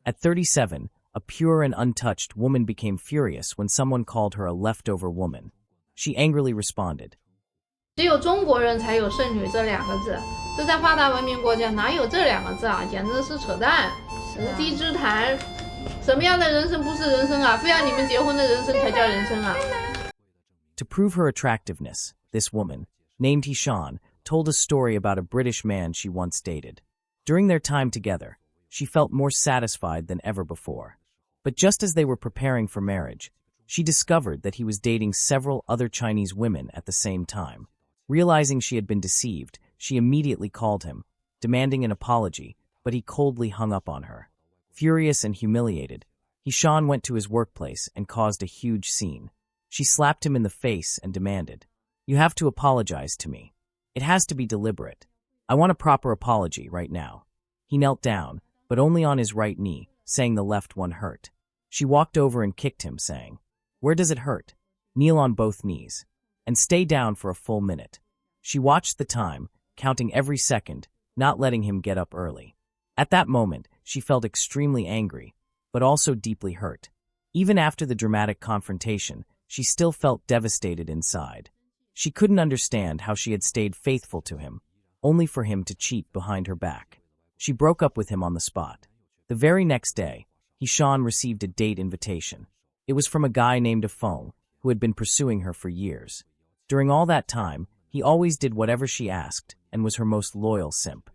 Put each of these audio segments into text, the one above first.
At 37, a pure and untouched woman became furious when someone called her a leftover woman. She angrily responded, 只有中国人才有剩女这两个字，这在发达文明国家哪有这两个字啊？简直是扯淡，无稽之谈。什么样的人生不是人生啊？非要你们结婚的人生才叫人生啊！ To prove her attractiveness, this woman, named He Shan, told a story about a British man she once dated. During their time together, she felt more satisfied than ever before. But just as they were preparing for marriage, she discovered that he was dating several other Chinese women at the same time. Realizing she had been deceived, she immediately called him, demanding an apology, but he coldly hung up on her. Furious and humiliated, He Shan went to his workplace and caused a huge scene. She slapped him in the face and demanded, "You have to apologize to me. It has to be deliberate. I want a proper apology right now." He knelt down, but only on his right knee, saying the left one hurt. She walked over and kicked him, saying, "Where does it hurt? Kneel on both knees. And stay down for a full minute." She watched the time, counting every second, not letting him get up early. At that moment, she felt extremely angry, but also deeply hurt. Even after the dramatic confrontation, she still felt devastated inside. She couldn't understand how she had stayed faithful to him, only for him to cheat behind her back. She broke up with him on the spot. The very next day, He Shan received a date invitation. It was from a guy named Feng, who had been pursuing her for years. During all that time, he always did whatever she asked and was her most loyal simp.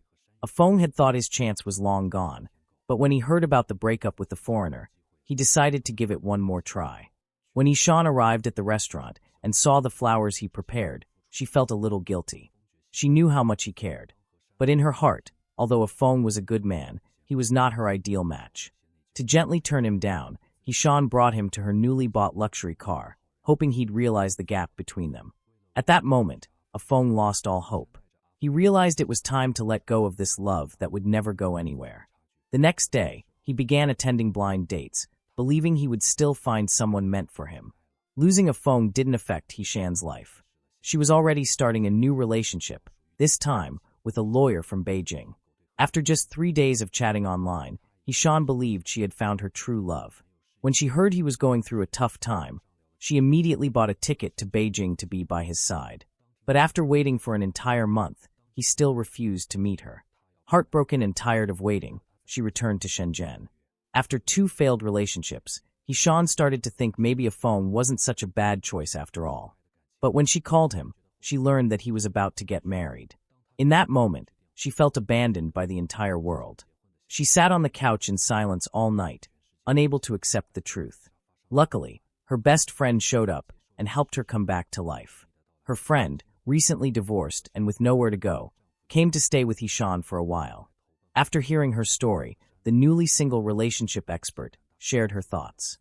Feng had thought his chance was long gone, but when he heard about the breakup with the foreigner, he decided to give it one more try. When He Shan arrived at the restaurant and saw the flowers he prepared, she felt a little guilty. She knew how much he cared. But in her heart, although Feng was a good man, he was not her ideal match. To gently turn him down, He Shan brought him to her newly bought luxury car, hoping he'd realize the gap between them. At that moment, Feng lost all hope. He realized it was time to let go of this love that would never go anywhere. The next day, he began attending blind dates, believing he would still find someone meant for him. Losing Feng didn't affect He Shan's life. She was already starting a new relationship, this time with a lawyer from Beijing. After just 3 days of chatting online, He Shan believed she had found her true love. When she heard he was going through a tough time, she immediately bought a ticket to Beijing to be by his side. But after waiting for an entire month, he still refused to meet her. Heartbroken and tired of waiting, she returned to Shenzhen. After 2 failed relationships, He Shan started to think maybe Feng wasn't such a bad choice after all. But when she called him, she learned that he was about to get married. In that moment, she felt abandoned by the entire world. She sat on the couch in silence all night, unable to accept the truth. Luckily, her best friend showed up and helped her come back to life. Her friend, recently divorced and with nowhere to go, came to stay with He Shan for a while. After hearing her story, the newly single relationship expert shared her thoughts.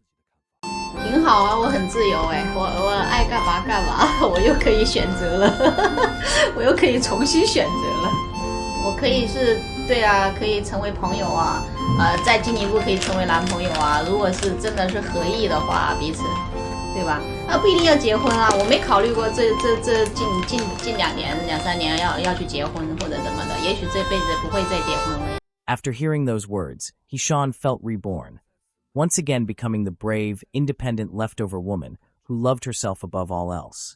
挺好啊，我很自由哎，我爱干嘛干嘛，我又可以选择了，我又可以重新选择了。我可以是，对啊，可以成为朋友啊，再进一步可以成为男朋友啊。如果是真的是合意的话，彼此，对吧？不一定要结婚啊，我没考虑过这近2年2-3年要去结婚或者怎么的，也许这辈子不会再结婚了。 After hearing those words, He Shan felt reborn, once again becoming the brave, independent leftover woman who loved herself above all else.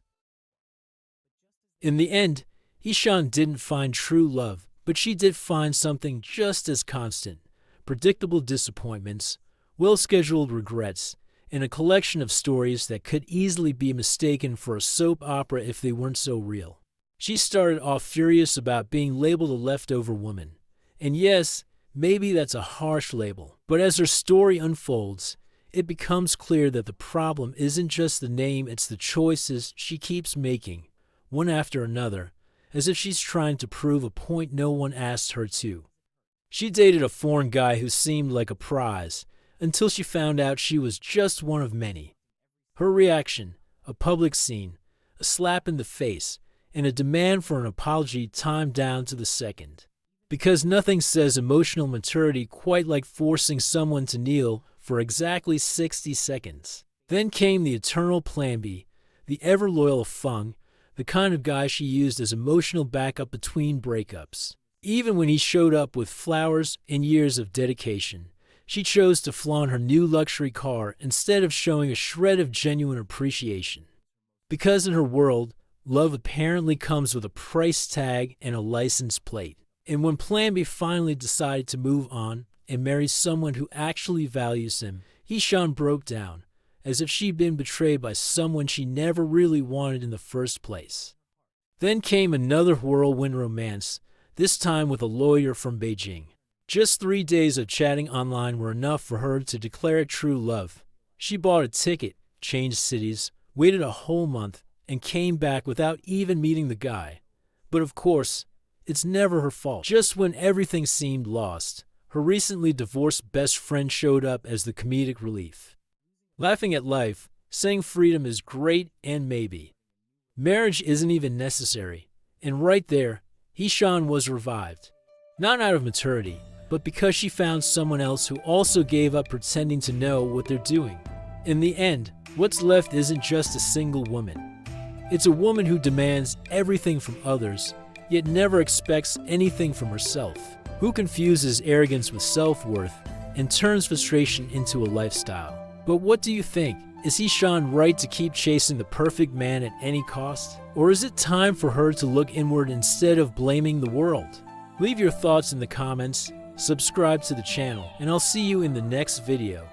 In the end, He Shan didn't find true love, but she did find something just as constant: predictable disappointments, well-scheduled regrets, and a collection of stories that could easily be mistaken for a soap opera if they weren't so real. She started off furious about being labeled a leftover woman. And yes, maybe that's a harsh label, but as her story unfolds, it becomes clear that the problem isn't just the name, it's the choices she keeps making, one after another, as if she's trying to prove a point no one asked her to. She dated a foreign guy who seemed like a prize, until she found out she was just one of many. Her reaction, a public scene, a slap in the face, and a demand for an apology timed down to the second. Because nothing says emotional maturity quite like forcing someone to kneel for exactly 60 seconds. Then came the eternal Plan B, the ever-loyal Feng, the kind of guy she used as emotional backup between breakups. Even when he showed up with flowers and years of dedication, She chose to flaunt her new luxury car instead of showing a shred of genuine appreciation. Because in her world, love apparently comes with a price tag and a license plate. And when Plan B finally decided to move on and marry someone who actually values him, He Shan broke down, as if she'd been betrayed by someone she never really wanted in the first place. Then came another whirlwind romance, this time with a lawyer from Beijing. Just 3 days of chatting online were enough for her to declare true love. She bought a ticket, changed cities, waited a whole month, and came back without even meeting the guy. But of course, it's never her fault. Just when everything seemed lost, her recently divorced best friend showed up as the comedic relief. Laughing at life, saying freedom is great and maybe marriage isn't even necessary. And right there, He Shan was revived. Not out of maturity, but because she found someone else who also gave up pretending to know what they're doing. In the end, what's left isn't just a single woman. It's a woman who demands everything from others, yet never expects anything from herself, who confuses arrogance with self-worth and turns frustration into a lifestyle. But what do you think? Is He Shan right to keep chasing the perfect man at any cost? Or is it time for her to look inward instead of blaming the world? Leave your thoughts in the comments, subscribe to the channel, and I'll see you in the next video.